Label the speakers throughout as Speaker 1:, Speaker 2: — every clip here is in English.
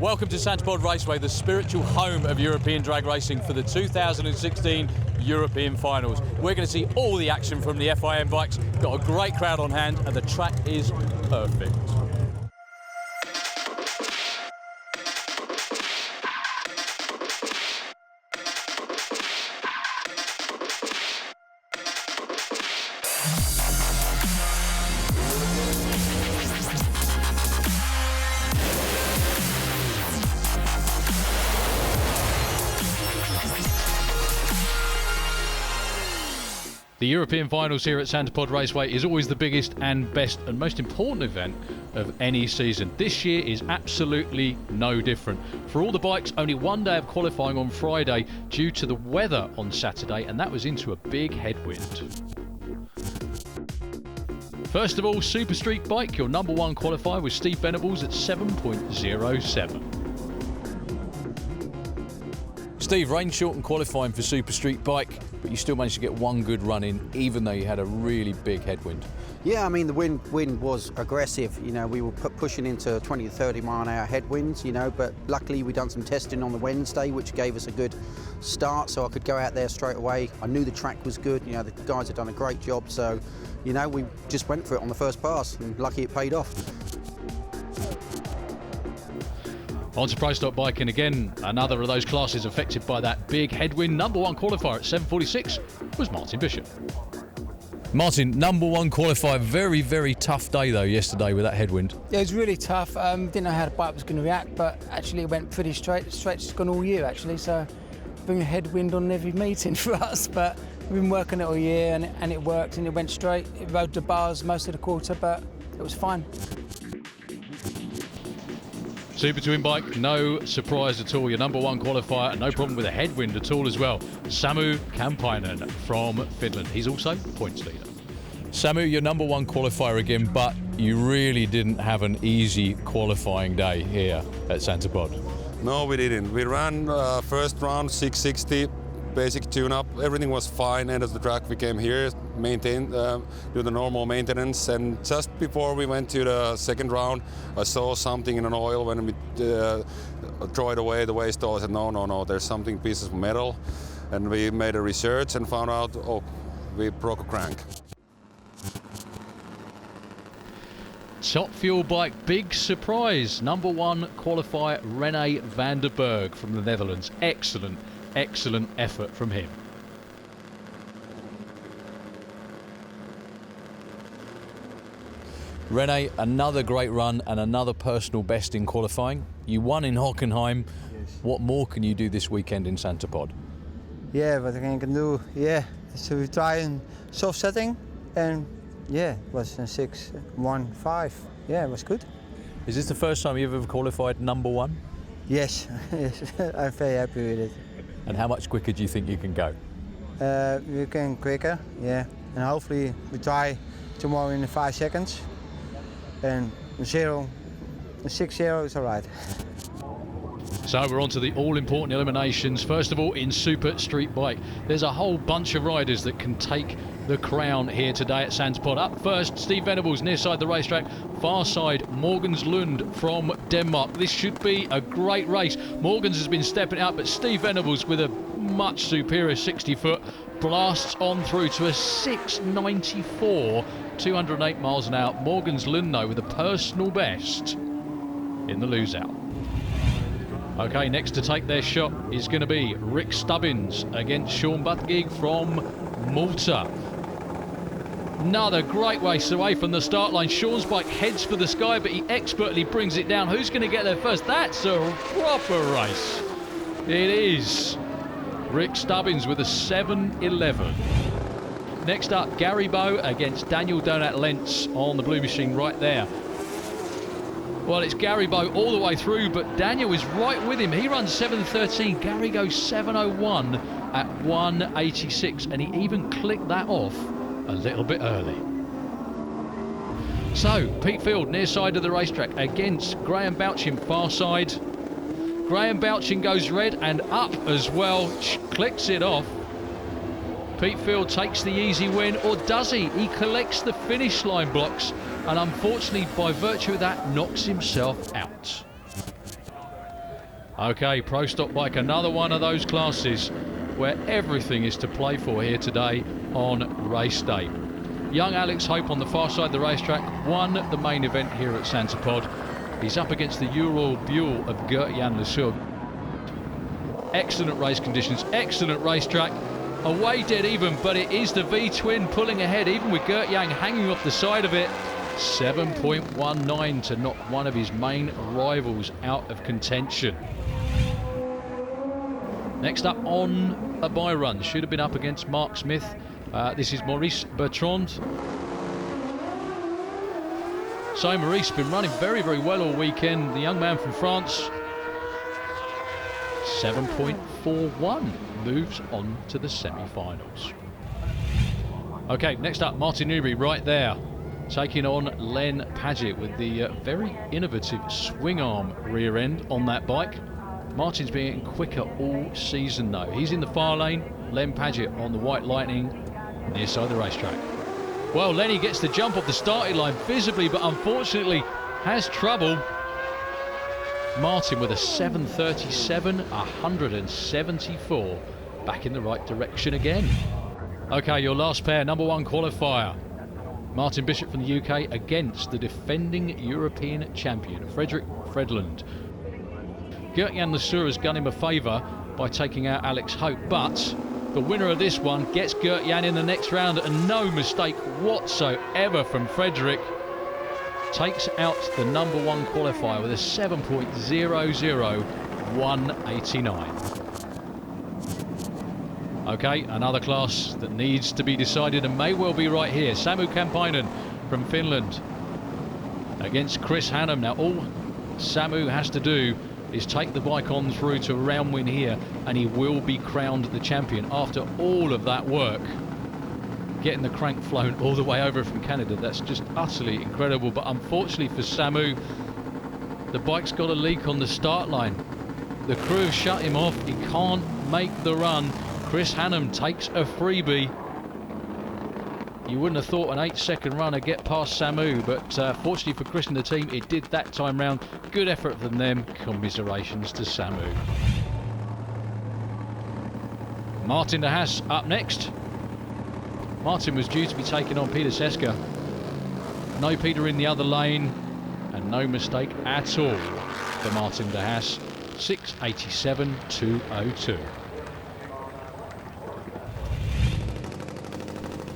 Speaker 1: Welcome to Santapod Raceway, the spiritual home of European drag racing for the 2016 European Finals. We're going to see all the action from the FIM bikes. Got a great crowd on hand and the track is perfect. The European Finals here at Santapod Raceway is always the biggest and best and most important event of any season. This year is absolutely no different. For all the bikes, only one day of qualifying on Friday due to the weather on Saturday, and that was into a big headwind. First of all, Super Street Bike, your number one qualifier with Steve Venables at 7.07. Steve, rain shortened qualifying for Super Street Bike, but you still managed to get one good run in, even though you had a really big headwind.
Speaker 2: Yeah, I mean, the wind was aggressive. You know, we were pushing into 20 to 30 mile an hour headwinds, you know, but luckily we done some testing on the Wednesday, which gave us a good start, so I could go out there straight away. I knew the track was good, you know, the guys had done a great job, so, you know, we just went for it on the first pass, and lucky it paid off.
Speaker 1: On to Pro Stock Bike, and again, another of those classes affected by that big headwind. Number one qualifier at 7.46 was Martin Bishop. Martin, number one qualifier, very, very tough day though yesterday with that headwind.
Speaker 3: Yeah, it was really tough. Didn't know how the bike was going to react, but actually it went pretty straight. It's gone all year actually, so bring a headwind on every meeting for us, but we've been working it all year and it worked and it went straight. It rode the bars most of the quarter, but it was fine.
Speaker 1: Super Twin Bike, no surprise at all. Your number one qualifier, no problem with a headwind at all as well. Samu Kampainen from Finland. He's also points leader. Samu, your number one qualifier again, but you really didn't have an easy qualifying day here at Santapod.
Speaker 4: No, we didn't. We ran first round 660, basic tune-up. Everything was fine. End of the track, we came here, maintained, do the normal maintenance. And just before we went to the second round, I saw something in an oil. When we throw it away, the waste oil, I said, no, there's something, pieces of metal. And we made a research and found out, oh, we broke a crank.
Speaker 1: Top Fuel Bike, big surprise. Number one qualifier, Rene Vanderburgh from the Netherlands. Excellent effort from him. Rene, another great run and another personal best in qualifying. You won in Hockenheim.
Speaker 5: Yes.
Speaker 1: What more can you do this weekend in Santapod?
Speaker 5: Yeah, what I can do, yeah, is to try in soft setting, and yeah, it was a 6.15. Yeah, it was good.
Speaker 1: Is this the first time you've ever qualified number one?
Speaker 5: Yes, yes, I'm very happy with it.
Speaker 1: And how much quicker do you think you can go?
Speaker 5: We can quicker, yeah, and hopefully we try tomorrow in 5 seconds, and 6.0 is all right.
Speaker 1: So we're on to the all-important eliminations. First of all, in Super Street Bike, there's a whole bunch of riders that can take the crown here today at Santapod. Up first, Steve Venables near side the racetrack. Far side, Morgans Lund from Denmark. This should be a great race. Morgans has been stepping out, but Steve Venables with a much superior 60-foot blasts on through to a 6.94, 208 miles an hour. Morgans Lund, though, with a personal best in the lose-out. Okay, next to take their shot is going to be Rick Stubbins against Sean Buttigieg from Malta. Another great race away from the start line. Sean's bike heads for the sky, but he expertly brings it down. Who's going to get there first? That's a proper race. It is Rick Stubbins with a 7.11. Next up, Gary Bow against Daniel Donat-Lentz on the blue machine right there. Well, it's Gary Bow all the way through, but Daniel is right with him. He runs 7.13. Gary goes 7.01 at 1.86, and he even clicked that off a little bit early. So, Pete Field near side of the racetrack against Graham Bouchin far side. Graham Bouchin goes red and up as well, clicks it off. Pete Field takes the easy win, or does he? He collects the finish line blocks and unfortunately by virtue of that knocks himself out. Okay, Pro Stock Bike, another one of those classes where everything is to play for here today on race day. Young Alex Hope on the far side of the racetrack won the main event here at Santopod. He's up against the Ural Buell of Gert-Jan Lesueur. Excellent race conditions, excellent racetrack. Away dead even, but it is the V-twin pulling ahead, even with Gert-Jan hanging off the side of it. 7.19 to knock one of his main rivals out of contention. Next up on a bye run, should have been up against Mark Smith. This is Maurice Bertrand. So Maurice has been running very, very well all weekend. The young man from France, 7.41, moves on to the semi-finals. Okay, next up, Martin Newby right there, taking on Len Padgett with the very innovative swing arm rear end on that bike. Martin's been getting quicker all season though. He's in the far lane, Len Padgett on the White Lightning, near side of the racetrack. Well, Lenny gets the jump off the starting line visibly, but unfortunately has trouble. Martin with a 7.37, 174, back in the right direction again. Okay, your last pair, number one qualifier. Martin Bishop from the UK against the defending European champion, Frederick Fredland. Gert-Jan Lesueur has done him a favour by taking out Alex Hope, but the winner of this one gets Gert-Jan in the next round, and no mistake whatsoever from Frederick. Takes out the number one qualifier with a 7.00, 189. Okay, another class that needs to be decided and may well be right here. Samu Kampainen from Finland against Chris Hannum. Now all Samu has to do is take the bike on through to a round win here, and he will be crowned the champion after all of that work. Getting the crank flown all the way over from Canada, that's just utterly incredible. But unfortunately for Samu, the bike's got a leak on the start line. The crew have shut him off, he can't make the run. Chris Hannum takes a freebie. You wouldn't have thought an 8-second run would get past Samu, but fortunately for Chris and the team, it did that time round. Good effort from them. Commiserations to Samu. Martin de Haas up next. Martin was due to be taking on Peter Seska. No Peter in the other lane, and no mistake at all for Martin de Haas. 6.87, 2.02.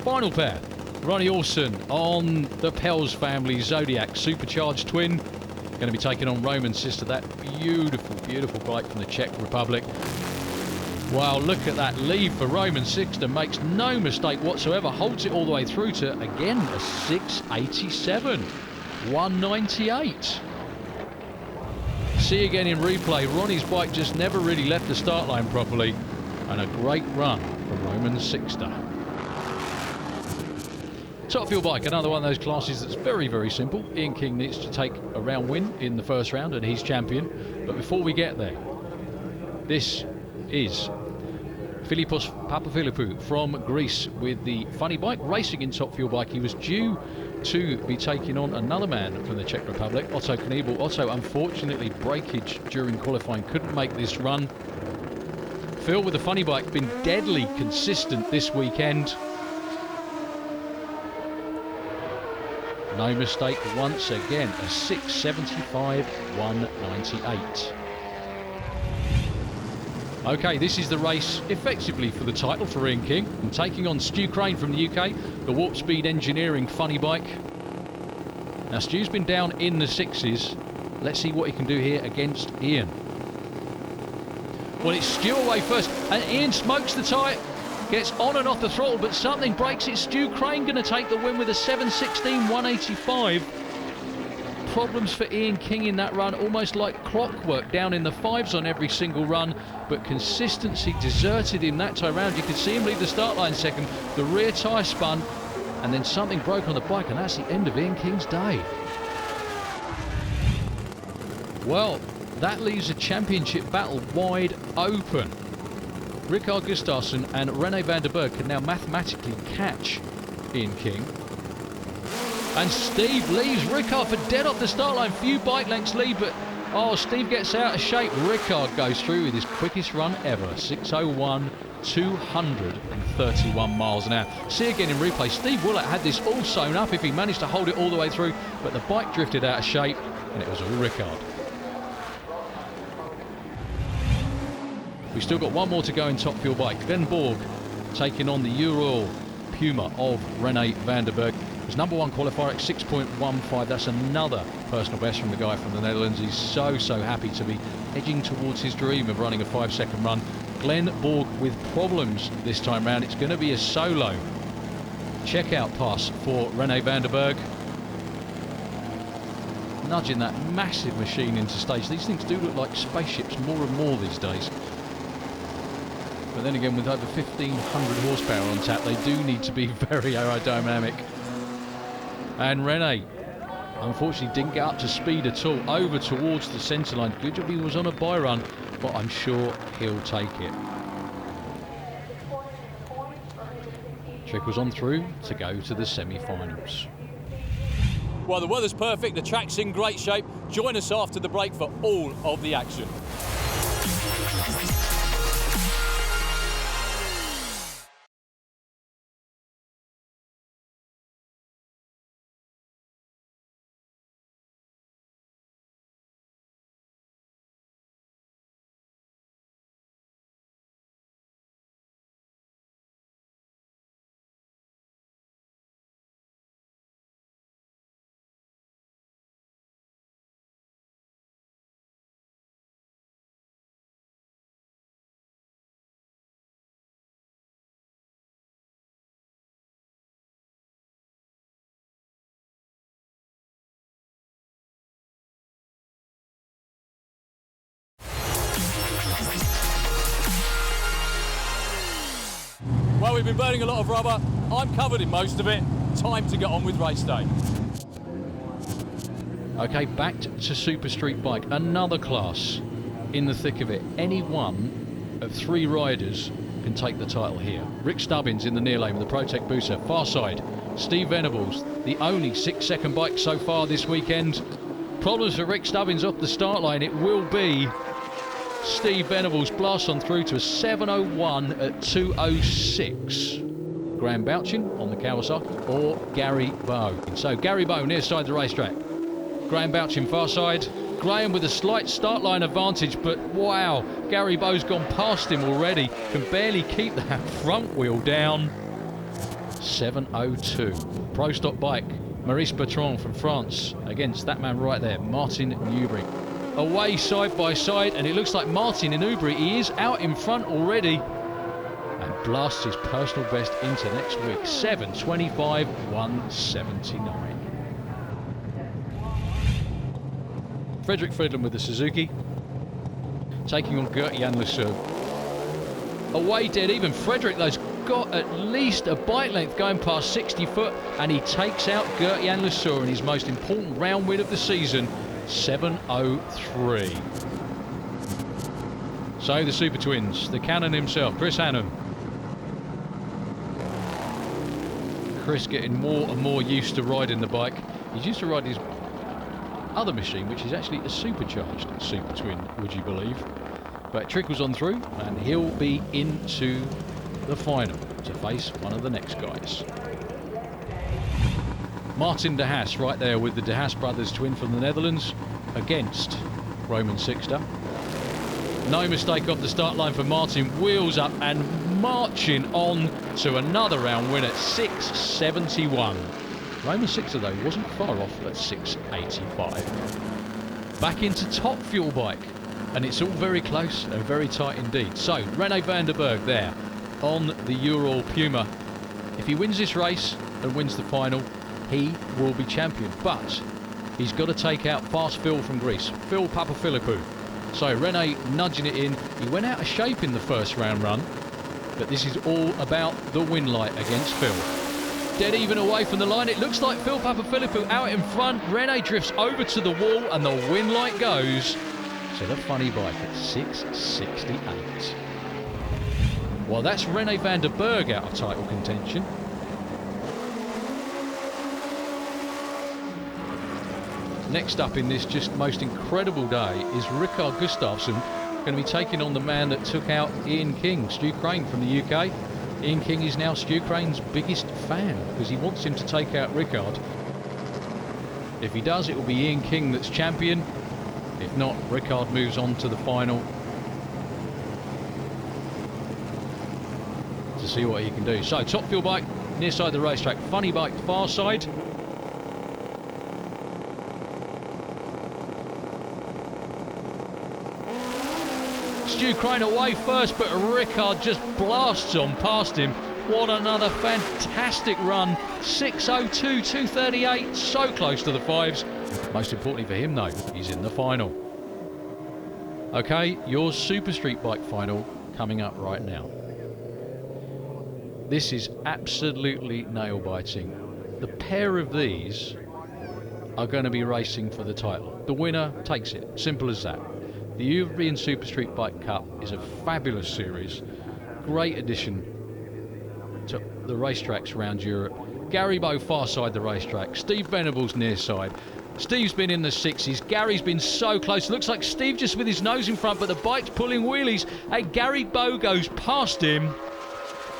Speaker 1: Final pair, Ronnie Olsen on the Pels family Zodiac supercharged twin. Going to be taking on Roman's sister, that beautiful, beautiful bike from the Czech Republic. Wow, look at that lead for Roman's sister, makes no mistake whatsoever, holds it all the way through to, again, a 6.87, 198. See again in replay, Ronnie's bike just never really left the start line properly, and a great run from Roman's sister. Top Fuel bike, another one of those classes that's very, very simple. Ian King needs to take a round win in the first round and he's champion. But before we get there, this is Philippos Papaphilippou from Greece with the funny bike, racing in Top Fuel bike. He was due to be taking on another man from the Czech Republic, Otto Kniebel. Otto, unfortunately, breakage during qualifying, couldn't make this run. Phil with the funny bike, been deadly consistent this weekend. No mistake once again, a 6.75, 198. Okay, this is the race effectively for the title for Ian King. And taking on Stu Crane from the UK, the Warp Speed Engineering funny bike. Now Stu's been down in the sixes. Let's see what he can do here against Ian. Well, it's Stu away first, and Ian smokes the tyre. Gets on and off the throttle, but something breaks it. Stu Crane going to take the win with a 7.16, 185. Problems for Ian King in that run, almost like clockwork, down in the fives on every single run, but consistency deserted him that time round. You could see him leave the start line second, the rear tyre spun, and then something broke on the bike, and that's the end of Ian King's day. Well, that leaves a championship battle wide open. Rikard Gustafsson and Rene Vanderburgh can now mathematically catch Ian King. And Steve leaves Rikard for dead off the start line. Few bike lengths lead, but Oh, Steve gets out of shape. Ricard goes through with his quickest run ever. 6:01, 231 miles an hour. See again in replay, Steve Willett had this all sewn up if he managed to hold it all the way through, but the bike drifted out of shape and it was all Ricard. We've still got one more to go in top fuel bike. Vanderburgh taking on the Ural Puma of Rene Vanderburgh. His number one qualifier at 6.15. That's another personal best from the guy from the Netherlands. He's so happy to be edging towards his dream of running a 5-second run. Glenn Borg with problems this time round. It's going to be a solo checkout pass for Rene Vanderburgh. Nudging that massive machine into stage. These things do look like spaceships more and more these days. But then again, with over 1,500 horsepower on tap, they do need to be very aerodynamic. And Rene, unfortunately, didn't get up to speed at all. Over towards the centre line. Good job he was on a bye run, but I'm sure he'll take it. Trickles on through to go to the semi-finals.
Speaker 6: Well, the weather's perfect, the track's in great shape. Join us after the break for all of the action. Well, we've been burning a lot of rubber. I'm covered in most of it. Time to get on with race day.
Speaker 1: Okay, back to Super Street Bike. Another class in the thick of it. Any one of three riders can take the title here. Rick Stubbins in the near lane with the Protec booster. Far side, Steve Venables, the only 6-second bike so far this weekend. Problems for Rick Stubbins off the start line. It will be Steve Venables blasts on through to a 7:01 at 2:06. Graham Bouchin on the Kawasaki or Gary Bowe. So Gary Bowe near side the racetrack. Graham Bouchin far side. Graham with a slight start line advantage, but wow, Gary Bowe's gone past him already. Can barely keep that front wheel down. 7:02. Pro stock bike. Maurice Bertrand from France against that man right there, Martin Newbury. Away side by side, and it looks like Martin in Newbury, he is out in front already and blasts his personal best into next week. 7:25, 1:79. Frederick Fridland with the Suzuki, taking on Gert-Jan Lesueur. Away dead even. Frederick though's got at least a bike length going past 60 foot, and he takes out Gert-Jan Lesueur in his most important round win of the season. 7:03. So the Super Twins, the Cannon himself, Chris Hannum. Chris getting more and more used to riding the bike. He's used to ride his other machine, which is actually a supercharged Super Twin, would you believe? But it trickles on through, and he'll be into the final to face one of the next guys. Martin de Haas right there with the de Haas brothers twin from the Netherlands against Roman Sixter. No mistake off the start line for Martin. Wheels up and marching on to another round win at 6:71. Roman Sixter though wasn't far off at 6:85. Back into top fuel bike, and it's all very close and very tight indeed. So Rene Vanderburgh there on the Ural Puma. If he wins this race and wins the final, he will be champion, but he's got to take out fast Phil from Greece, Phil Papaphilippou. So Rene nudging it in. He went out of shape in the first round run, but this is all about the win light against Phil. Dead even away from the line. It looks like Phil Papaphilippou out in front. Rene drifts over to the wall, and the win light goes to the funny bike at 6:68. Well, that's Rene Vanderburgh out of title contention. next up in this just most incredible day is Rickard Gustafsson, going to be taking on the man that took out Ian King, Stu Crane from the UK. Ian King is now Stu Crane's biggest fan because he wants him to take out Rickard. If he does, it will be Ian King that's champion. If not, Rickard moves on to the final to see what he can do. So, top fuel bike near side of the racetrack, funny bike far side. Stu Crane away first, but Rickard just blasts on past him. What another fantastic run. 6:02, 2:38, so close to the fives. Most importantly for him though, he's in the final. Okay, your Super Street Bike final coming up right now. This is absolutely nail-biting. The pair of these are going to be racing for the title. The winner takes it, simple as that. The European Super Street Bike Cup is a fabulous series, great addition to the racetracks around Europe. Gary Bow far side the racetrack, Steve Venables near side. Steve's been in the 60s, Gary's been so close. Looks like Steve just with his nose in front, but the bike's pulling wheelies. And Gary Bow goes past him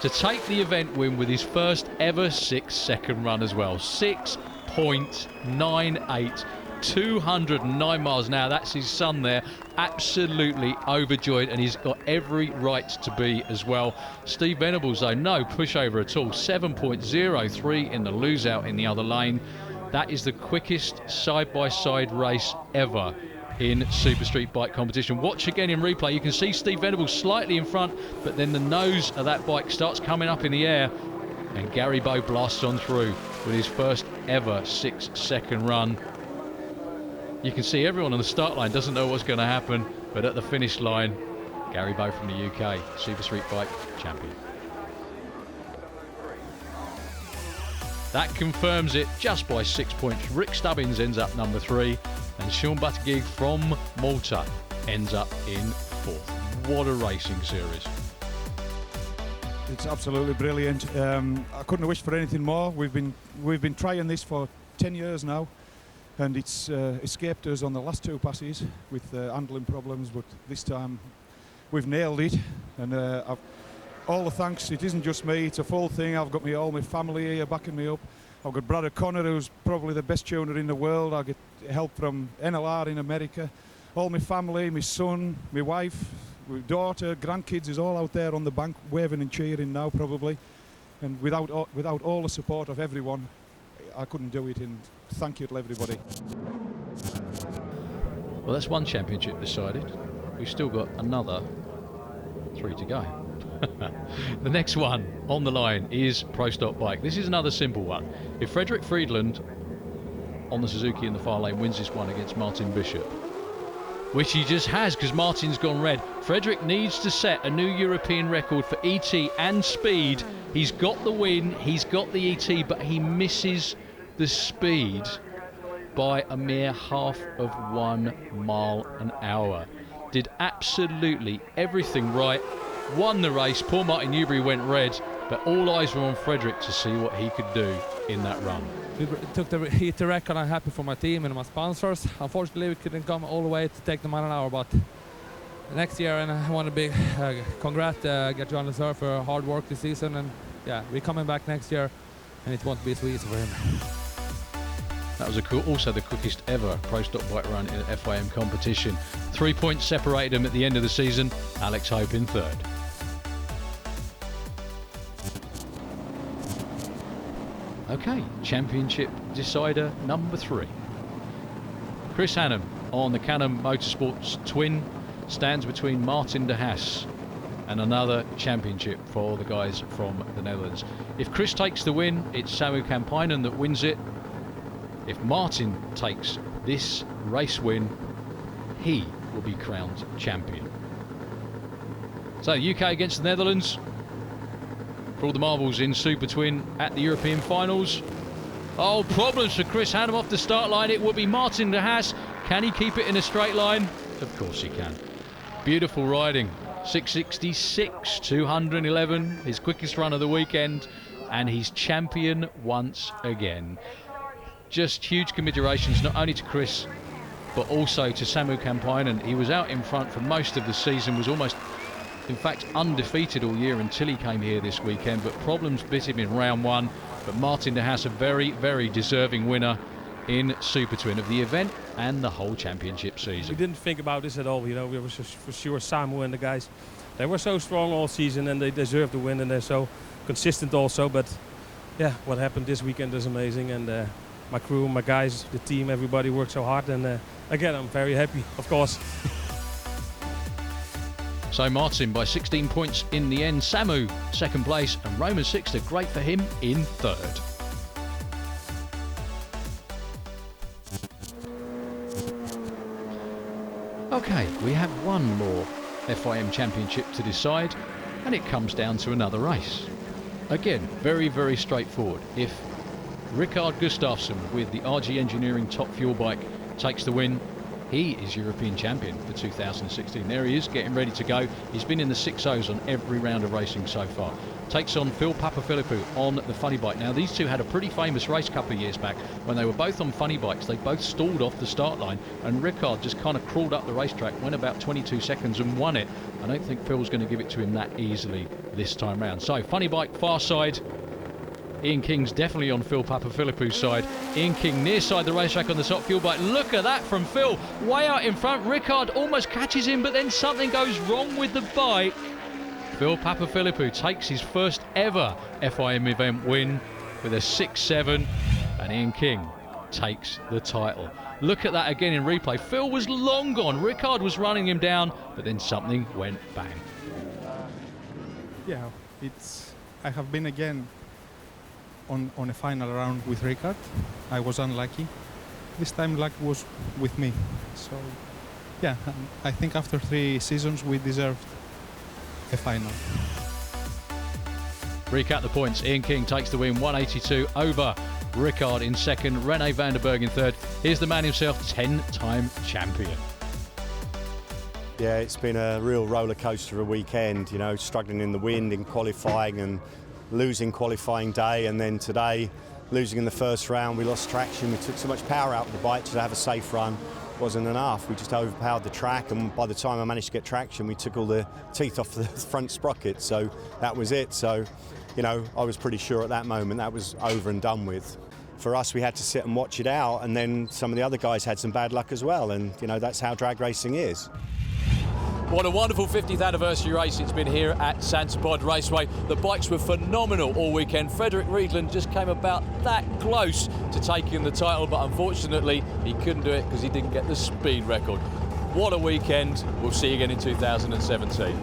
Speaker 1: to take the event win with his first ever 6-second run as well. 6.98. 209 miles an hour. That's his son there, absolutely overjoyed, and he's got every right to be as well. Steve Venables though, no pushover at all. 7.03 in the lose out in the other lane. That is the quickest side-by-side race ever in Super Street Bike competition. Watch again in replay. You can see Steve Venables slightly in front, but then the nose of that bike starts coming up in the air, and Gary Bow blasts on through with his first ever 6-second run. You can see everyone on the start line doesn't know what's going to happen, but at the finish line, Gary Bow from the UK, Super Street Bike champion. That confirms it just by 6 points. Rick Stubbins ends up number 3, and Sean Buttigieg from Malta ends up in 4th. What a racing series.
Speaker 7: It's absolutely brilliant. I couldn't have wished for anything more. We've been trying this for 10 years now, and it's escaped us on the last 2 passes with handling problems, but this time we've nailed it. And all the thanks, it isn't just me, it's a full thing. I've got all my family here backing me up. I've got Brad O'Connor, who's probably the best tuner in the world. I get help from NLR in America. All my family, my son, my wife, my daughter, grandkids is all out there on the bank waving and cheering now probably. And without all the support of everyone, I couldn't do it, and thank you to everybody.
Speaker 1: Well, that's one championship decided. We've still got another 3 to go. The next one on the line is Pro Stock Bike. This is another simple one. If Frederick Friedland on the Suzuki in the far lane wins this one against Martin Bishop, which he just has because Martin's gone red, Frederick needs to set a new European record for ET and speed. He's got the win, he's got the ET, but he misses the speed by a mere 1/2 mile an hour. Did absolutely everything right, won the race. Poor Martin Newbury went red, but all eyes were on Frederick to see what he could do in that run.
Speaker 8: We took the heat to record. I'm happy for my team and my sponsors. Unfortunately, we couldn't come all the way to take the mile an hour, but next year, and I want to big congrats get John Lazar for hard work this season, and yeah, we're coming back next year, and it won't be so easy for him.
Speaker 1: That was also the quickest ever Pro Stock Bike run in an FIM competition. 3 points separated him at the end of the season. Alex Hope in 3rd. Okay, championship decider number 3. Chris Hannum on the Canon Motorsports Twin stands between Martin de Haas and another championship for the guys from the Netherlands. If Chris takes the win, it's Samu Kampainen that wins it. If Martin takes this race win, he will be crowned champion. So UK against the Netherlands for all the marbles in Super Twin at the European finals. Oh, problems for Chris Hannum off the start line. It will be Martin de Haas. Can he keep it in a straight line? Of course he can. Beautiful riding. 666, 211, his quickest run of the weekend, and he's champion once again. just huge commiserations not only to Chris but also to Samu Kampainen. He was out in front for most of the season, was almost, in fact, undefeated all year until he came here this weekend, but problems bit him in round one. But Martin de Haas, a very, very deserving winner in Super Twin of the event and the whole championship season.
Speaker 9: We didn't think about this at all, you know. We were for sure Samu and the guys, they were so strong all season and they deserve the win, and they're so consistent also. But yeah, what happened this weekend is amazing, and my crew, my guys, the team, everybody worked so hard, and again, I'm very happy, of course.
Speaker 1: So Martin by 16 points in the end, Samu second place, and Roman Sixter, great for him, in third. Okay, we have one more FIM championship to decide, and it comes down to another race. Again, very, very straightforward. If Rikard Gustafsson with the RG Engineering Top Fuel bike takes the win, he is European champion for 2016. There he is, getting ready to go. He's been in the 6.0s on every round of racing so far. Takes on Phil Papaphilippou on the funny bike. Now, these two had a pretty famous race a couple of years back when they were both on funny bikes. They both stalled off the start line, and Rikard just kind of crawled up the racetrack, went about 22 seconds and won it. I don't think Phil's going to give it to him that easily this time round. So, funny bike, far side. Ian King's definitely on Phil Papaphilippou's side. Ian King near side the racetrack on the top fuel bike. Look at that from Phil, way out in front. Rikard almost catches him, but then something goes wrong with the bike. Phil Papaphilippou takes his first ever FIM event win with a 6.7, and Ian King takes the title. Look at that again in replay. Phil was long gone. Rikard was running him down, but then something went bang.
Speaker 10: Yeah, I have been again on a final round with Rikard. I was unlucky. This time luck was with me. So yeah, I think after 3 seasons we deserved a final.
Speaker 1: Recap the points. Ian King takes the win, 182 over Rikard in second, Rene Vanderburgh in third. Here's the man himself, 10-time champion.
Speaker 11: Yeah, it's been a real roller coaster of a weekend, you know, struggling in the wind in qualifying and losing qualifying day, and then today losing in the first round. We lost traction. We took so much power out of the bike to have a safe run. Wasn't enough. We just overpowered the track, and by the time I managed to get traction, we took all the teeth off the front sprocket, so that was it. So, you know, I was pretty sure at that moment that was over and done with. For us, we had to sit and watch it out, and then some of the other guys had some bad luck as well, and you know, that's how drag racing is.
Speaker 6: What a wonderful 50th anniversary race it's been here at Santipod Raceway. The bikes were phenomenal all weekend. Frederick Riedland just came about that close to taking the title, but unfortunately he couldn't do it because he didn't get the speed record. What a weekend. We'll see you again in 2017.